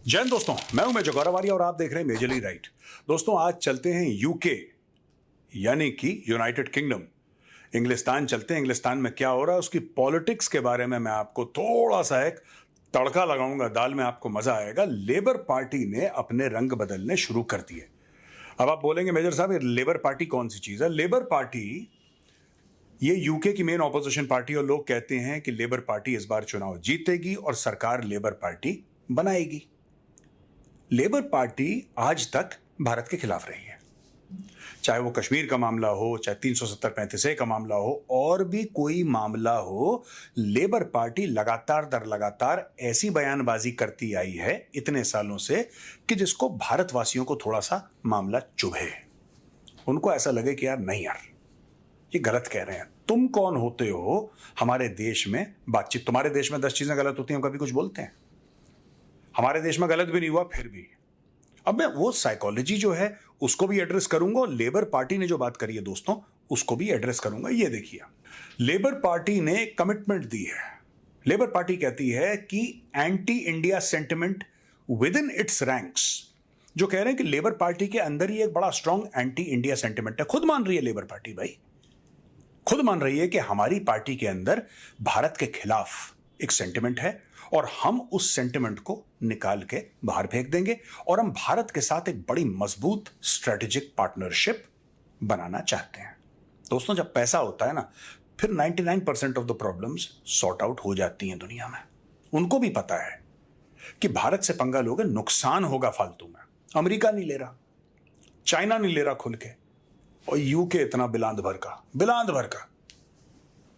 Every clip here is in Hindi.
जय हिंद दोस्तों, मैं हूं मेजर गौरवारी और आप देख रहे हैं मेजरली राइट। दोस्तों आज चलते हैं यूके यानी कि यूनाइटेड किंगडम, इंग्लिस्तान चलते हैं। इंग्लिस्तान में क्या हो रहा है उसकी पॉलिटिक्स के बारे में मैं आपको थोड़ा सा एक तड़का लगाऊंगा, दाल में आपको मजा आएगा। लेबर पार्टी ने अपने रंग बदलने शुरू कर दिए। अब आप बोलेंगे मेजर साहब ये लेबर पार्टी कौन सी चीज है? लेबर पार्टी ये यूके की मेन ऑपोजिशन पार्टी, और लोग कहते हैं कि लेबर पार्टी इस बार चुनाव जीतेगी और सरकार लेबर पार्टी बनाएगी। लेबर पार्टी आज तक भारत के खिलाफ रही है, चाहे वो कश्मीर का मामला हो, चाहे 370-35 का मामला हो, और भी कोई मामला हो। लेबर पार्टी लगातार दर लगातार ऐसी बयानबाजी करती आई है इतने सालों से कि जिसको भारतवासियों को थोड़ा सा मामला चुभे, उनको ऐसा लगे कि यार नहीं यार ये गलत कह रहे हैं। तुम कौन होते हो हमारे देश में बातचीत? तुम्हारे देश में 10 चीजें गलत होती हैं, हम कभी कुछ बोलते हैं? हमारे देश में गलत भी नहीं हुआ फिर भी। अब मैं वो साइकोलॉजी जो है उसको भी एड्रेस करूंगा, और लेबर पार्टी ने जो बात करी है दोस्तों उसको भी एड्रेस करूंगा। ये देखिए, लेबर पार्टी ने कमिटमेंट दी है। लेबर पार्टी कहती है कि anti India sentiment with in its ranks, जो कह रहे हैं कि लेबर पार्टी के अंदर ही एक बड़ा स्ट्रांग एंटी इंडिया सेंटिमेंट है। खुद मान रही है लेबर पार्टी, भाई खुद मान रही है कि हमारी पार्टी के अंदर भारत के खिलाफ एक सेंटिमेंट है और हम उस सेंटिमेंट को निकाल के बाहर फेंक देंगे, और हम भारत के साथ एक बड़ी मजबूत स्ट्रेटेजिक पार्टनरशिप बनाना चाहते हैं। दोस्तों जब पैसा होता है ना, फिर 99% of the problems sort out हो जाती हैं दुनिया में। उनको भी पता है कि भारत से पंगा लोगे नुकसान होगा फालतू में। अमेरिका नहीं ले रहा, चाइना नहीं ले रहा खुल के, और यूके इतना बिलांद भर का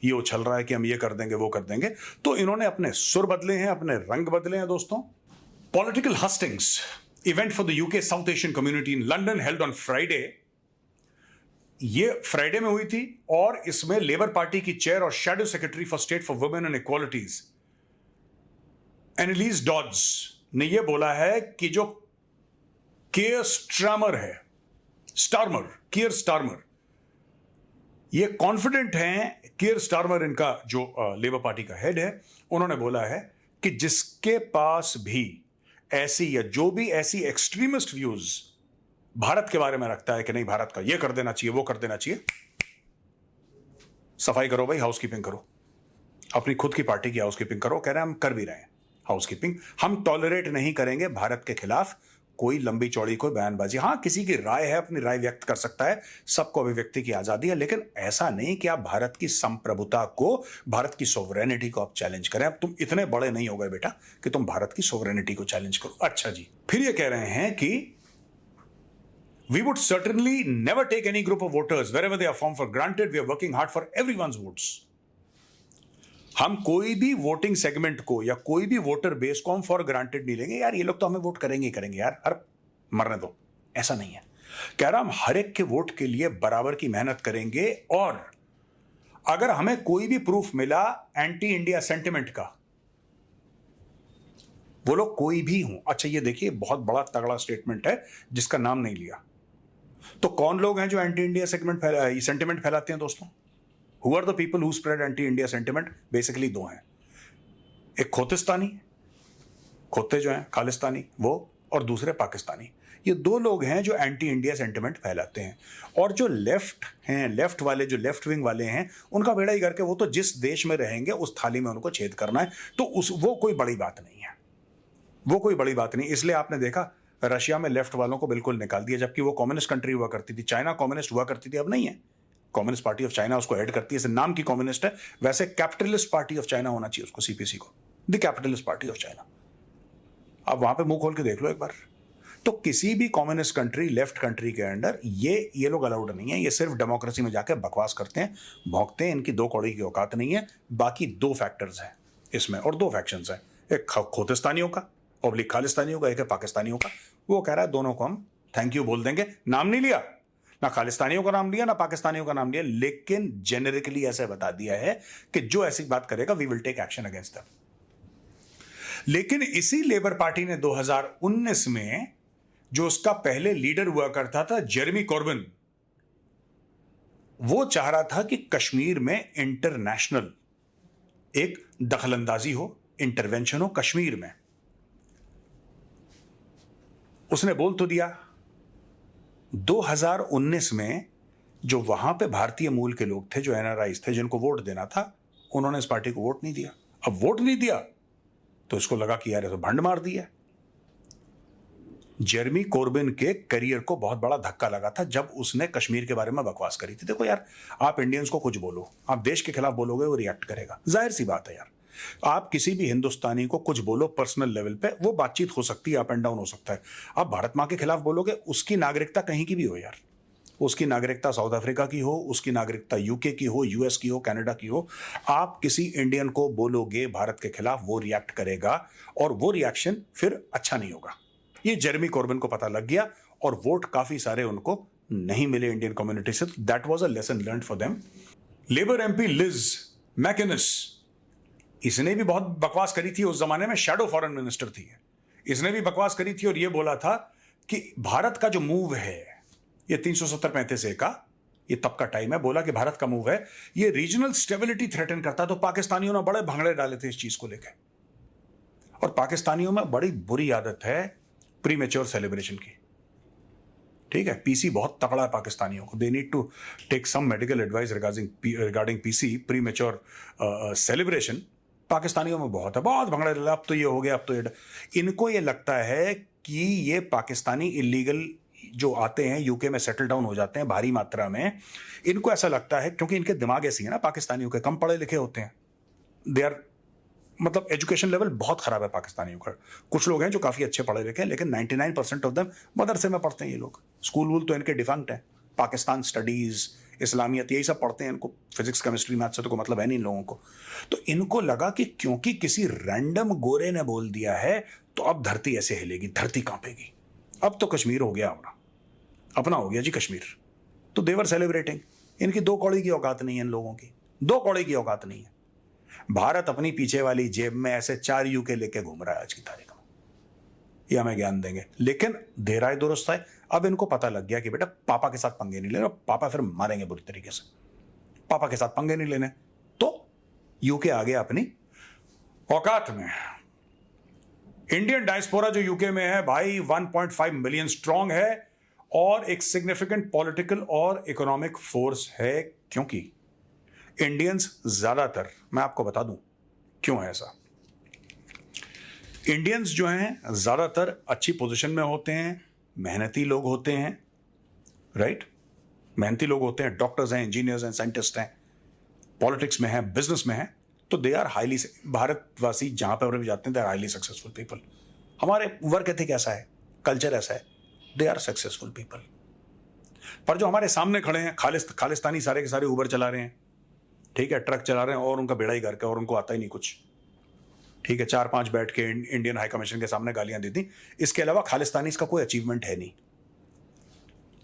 ये उछल रहा है कि हम ये कर देंगे वो कर देंगे। तो इन्होंने अपने सुर बदले हैं, अपने रंग बदले हैं दोस्तों। Political hustings event for the UK South Asian community in London held on Friday. ये फ्राइडे में हुई थी, और इसमें लेबर पार्टी की चेयर और shadow secretary for state for women and equalities Anneliese Dodds ने यह बोला है कि जो कियर स्टारमर ये कॉन्फिडेंट हैं। कियर स्टारमर इनका जो लेबर पार्टी का हेड है, उन्होंने बोला है कि जिसके पास भी ऐसी या जो भी ऐसी एक्सट्रीमिस्ट व्यूज भारत के बारे में रखता है कि नहीं भारत का ये कर देना चाहिए वो कर देना चाहिए, सफाई करो भाई, हाउसकीपिंग करो, अपनी खुद की पार्टी की हाउसकीपिंग करो। कह रहे हैं हम कर भी रहे हैं हाउसकीपिंग। हम टॉलरेट नहीं करेंगे भारत के खिलाफ कोई लंबी चौड़ी कोई बयानबाजी। हां किसी की राय है, अपनी राय व्यक्त कर सकता है, सबको अभिव्यक्ति की आजादी है, लेकिन ऐसा नहीं कि आप भारत की संप्रभुता को, भारत की सोवरेनिटी को आप चैलेंज करें। अब तुम इतने बड़े नहीं हो गए बेटा कि तुम भारत की सोवरेनिटी को चैलेंज करो। अच्छा जी, फिर ये कह रहे हैं कि we would certainly never take any group of voters wherever they are from for granted, we are working hard for everyone's votes. हम कोई भी वोटिंग सेगमेंट को या कोई भी वोटर बेस को हम फॉर ग्रांटेड नहीं लेंगे। यार ये लोग तो हमें वोट करेंगे ही करेंगे यार, हर मरने दो, ऐसा नहीं है। कह रहा हम हर एक के वोट के लिए बराबर की मेहनत करेंगे, और अगर हमें कोई भी प्रूफ मिला एंटी इंडिया सेंटिमेंट का, वो लोग कोई भी हों। अच्छा ये देखिए, बहुत बड़ा तगड़ा स्टेटमेंट है जिसका नाम नहीं लिया। तो कौन लोग हैं जो एंटी इंडिया सेंटिमेंट फैलाते हैं दोस्तों? Who are the people who spread anti-India sentiment? Basically दो हैं, एक खोतिस्तानी, खोते जो हैं खालिस्तानी वो, और दूसरे पाकिस्तानी। ये दो लोग हैं जो एंटी इंडिया सेंटिमेंट फैलाते हैं। और जो लेफ्ट हैं, लेफ्ट वाले जो लेफ्ट विंग वाले हैं, उनका बेड़ा ही करके वो तो जिस देश में रहेंगे उस थाली में उनको छेद करना है। तो वो कोई बड़ी बात नहीं है, वो कोई बड़ी बात नहीं। इसलिए आपने देखा रशिया में लेफ्ट वालों को बिल्कुल निकाल दिया, जबकि वो कम्युनिस्ट कंट्री हुआ करती थी। चाइना कम्युनिस्ट हुआ करती थी, अब नहीं है। कम्युनिस्ट पार्टी ऑफ चाइना उसको हेड करती है, इसे नाम की कम्युनिस्ट है, वैसे कैपिटलिस्ट पार्टी ऑफ चाइना होना चाहिए उसको, सीपीसी को, the capitalist party of China. आप वहां पे मुंह खोल के देख लो एक बार। तो किसी भी कम्युनिस्ट कंट्री, लेफ्ट कंट्री के अंदर ये लोग अलाउड नहीं है। ये सिर्फ डेमोक्रेसी में जाकर बकवास करते हैं, भौंकते हैं, इनकी दो कौड़ी की औकात नहीं है। बाकी दो फैक्टर्स हैं इसमें, और दो फैक्शंस हैं, एक खोतिस्तानियों का ऑब्लिक खालिस्तानियों का, एक है पाकिस्तानियों का। वो कह रहा है दोनों को हम थैंक यू बोल देंगे। नाम नहीं लिया, ना खालिस्तानियों का नाम लिया ना पाकिस्तानियों का नाम लिया, लेकिन जेनेरिकली ऐसे बता दिया है कि जो ऐसी बात करेगा we will take action against them. लेकिन इसी लेबर पार्टी ने 2019 में जो उसका पहले लीडर हुआ करता था जेरेमी कॉर्बिन, वो चाह रहा था कि कश्मीर में इंटरनेशनल एक दखलंदाजी हो, इंटरवेंशन हो कश्मीर में। उसने बोल तो दिया। 2019 में जो वहां पे भारतीय मूल के लोग थे, जो एनआरआईज थे, जिनको वोट देना था, उन्होंने इस पार्टी को वोट नहीं दिया। अब वोट नहीं दिया तो इसको लगा कि यार ये तो भंड मार दिया। जेरेमी कोर्बिन के करियर को बहुत बड़ा धक्का लगा था जब उसने कश्मीर के बारे में बकवास करी थी। देखो यार, आप इंडियंस को कुछ बोलो, आप देश के खिलाफ बोलोगे, वो रिएक्ट करेगा, जाहिर सी बात है यार। आप किसी भी हिंदुस्तानी को कुछ बोलो पर्सनल लेवल पे, वो बातचीत हो सकती है, अप एंड डाउन हो सकता है। आप भारत मां के खिलाफ बोलोगे, उसकी नागरिकता कहीं की भी हो यार, उसकी नागरिकता साउथ अफ्रीका की हो, उसकी नागरिकता यूके की हो, यूएस की हो, कनाडा की हो, आप किसी इंडियन को बोलोगे भारत के खिलाफ, वो रिएक्ट करेगा और वो रिएक्शन फिर अच्छा नहीं होगा। ये जेरेमी कोर्बिन को पता लग गया और वोट काफी सारे उनको नहीं मिले इंडियन कम्युनिटी से। That was a lesson learned for them. Labour MP Liz McInnes, इसने भी बहुत बकवास करी थी। उस जमाने में शैडो फॉरेन मिनिस्टर थी, इसने भी बकवास करी थी और ये बोला था कि भारत का जो मूव है, ये 370-35 का, ये तब का टाइम है, बोला कि भारत का मूव है, ये रीजनल स्टेबिलिटी थ्रेटन करता। तो पाकिस्तानियों ने बड़े भंगड़े डाले थे इस चीज को लेकर। और पाकिस्तानियों में बड़ी बुरी आदत है प्रीमेच्योर सेलिब्रेशन की, ठीक है। पीसी बहुत तगड़ा है पाकिस्तानियों को, they need to take some medical advice regarding PC, premature celebration. पाकिस्तानियों में बहुत है, बहुत भंगड़े डाले, अब तो ये हो गया, अब तो ये। इनको ये लगता है कि ये पाकिस्तानी इलीगल जो आते हैं यूके में सेटल डाउन हो जाते हैं भारी मात्रा में, इनको ऐसा लगता है, क्योंकि इनके दिमाग ऐसी है ना, पाकिस्तानियों के कम पढ़े लिखे होते हैं, दे आर, मतलब एजुकेशन लेवल बहुत खराब है पाकिस्तानियों का। कुछ लोग हैं जो काफी अच्छे पढ़े लिखे हैं, लेकिन 99% ऑफ देम मदरसे में पढ़ते हैं ये लोग। स्कूल वूल तो इनके डिफंक्ट है, पाकिस्तान स्टडीज, इस्लामियत, यही सब पढ़ते हैं। इनको फिजिक्स केमिस्ट्री मैथ से तो कोई मतलब है नहीं इन लोगों को। तो इनको लगा कि क्योंकि किसी रैंडम गोरे ने बोल दिया है तो अब धरती ऐसे हिलेगी, धरती कांपेगी, अब तो कश्मीर हो गया अपना हो गया जी कश्मीर। तो देवर सेलिब्रेटिंग। इनकी दो कौड़ी की औकात नहीं है इन लोगों की, दो कौड़ी की औकात नहीं है। भारत अपनी पीछे वाली जेब में ऐसे 4 यूके लेके घूम रहा है आज की तारीख में, ये हमें ज्ञान देंगे। लेकिन दे रहा है दुरुस्त है। अब इनको पता लग गया कि बेटा पापा के साथ पंगे नहीं लेने, पापा फिर मारेंगे बुरी तरीके से, पापा के साथ पंगे नहीं लेने। तो यूके आ गया अपनी औकात में। इंडियन डायस्पोरा जो यूके में है भाई 1.5 मिलियन स्ट्रांग है और एक सिग्निफिकेंट पॉलिटिकल और इकोनॉमिक फोर्स है, क्योंकि इंडियंस ज्यादातर, मैं आपको बता दूं क्यों है ऐसा। इंडियंस जो हैं ज्यादातर अच्छी पोजीशन में होते हैं, मेहनती लोग होते हैं, राइट, मेहनती लोग होते हैं, डॉक्टर्स हैं, इंजीनियर्स हैं, साइंटिस्ट हैं, पॉलिटिक्स में हैं, बिजनेस में हैं। तो दे आर हाईली, भारतवासी जहां पर भी जाते हैं they are highly successful people. हमारे वर्क एथिक ऐसा है, कल्चर ऐसा है, दे आर सक्सेसफुल पीपल। पर जो हमारे सामने खड़े हैं खालिस्तानी, सारे के सारे उबर चला रहे हैं, ठीक है, ट्रक चला रहे हैं और उनका बेड़ा ही करके, और उनको आता ही नहीं कुछ, ठीक है, 4-5 बैठ के इंडियन हाई कमीशन के सामने गालियां दी थी। इसके अलावा खालिस्तानी इसका कोई अचीवमेंट है नहीं,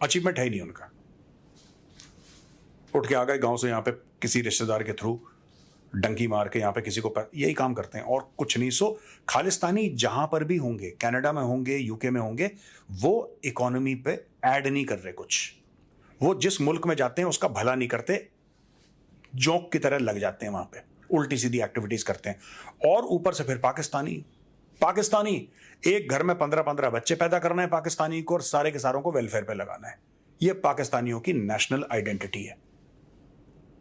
अचीवमेंट है ही नहीं उनका। उठ के आ गए गांव से यहाँ पे किसी रिश्तेदार के थ्रू डंकी मार के यहाँ पे किसी को यही काम करते हैं और कुछ नहीं। सो खालिस्तानी जहां पर भी होंगे, कनाडा में होंगे, यूके में होंगे, वो इकोनॉमी पे ऐड नहीं कर रहे कुछ। वो जिस मुल्क में जाते हैं उसका भला नहीं करते, जोंक की तरह लग जाते हैं वहां पे, उल्टी सीधी एक्टिविटीज करते हैं। और ऊपर से फिर पाकिस्तानी एक घर में 15-15 बच्चे पैदा करना है पाकिस्तानी को और सारे के सारों को वेलफेयर पे लगाना है। ये पाकिस्तानियों की नेशनल आइडेंटिटी है।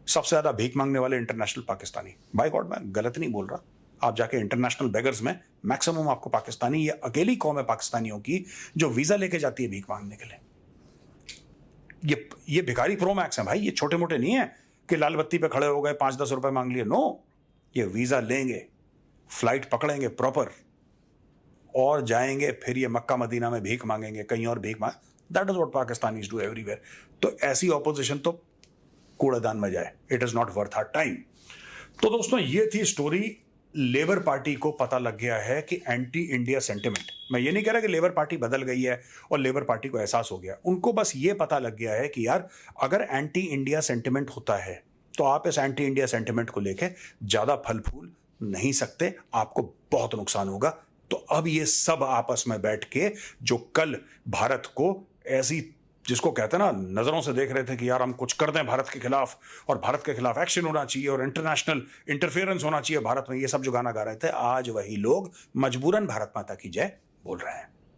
सबसे ज्यादा भीख मांगने वाले इंटरनेशनल पाकिस्तानी, बाय गॉड मैं गलत नहीं बोल रहा, आप जाके इंटरनेशनल बेगर्स में मैक्सिमम आपको पाकिस्तानी, ये अकेली कौम है पाकिस्तानियों की जो वीजा लेके जाती है भीख मांगने के लिए। ये भिखारी प्रो मैक्स है भाई, ये छोटे मोटे नहीं है कि लाल बत्ती पे खड़े हो गए 5-10 रुपए मांग लिए। नो, ये वीजा लेंगे, फ्लाइट पकड़ेंगे प्रॉपर और जाएंगे, फिर ये मक्का मदीना में भीख मांगेंगे, कहीं और भीख मांग। That is what Pakistanis do everywhere. तो ऐसी ऑपोजिशन तो कूड़ेदान में जाए, it is not worth our time. तो दोस्तों ये थी स्टोरी। लेबर पार्टी को पता लग गया है कि एंटी इंडिया सेंटिमेंट, मैं ये नहीं कह रहा कि लेबर पार्टी बदल गई है और लेबर पार्टी को एहसास हो गया, उनको बस ये पता लग गया है कि यार अगर एंटी इंडिया सेंटिमेंट होता है तो आप इस एंटी इंडिया सेंटिमेंट को लेके ज्यादा फल फूल नहीं सकते, आपको बहुत नुकसान होगा। तो अब ये सब आपस में बैठ के जो कल भारत को ऐसी, जिसको कहते हैं ना, नजरों से देख रहे थे कि यार हम कुछ कर दें भारत के खिलाफ और भारत के खिलाफ एक्शन होना चाहिए और इंटरनेशनल इंटरफेरेंस होना चाहिए भारत में, ये सब जो गाना गा रहे थे, आज वही लोग मजबूरन भारत माता की जय बोल रहे हैं।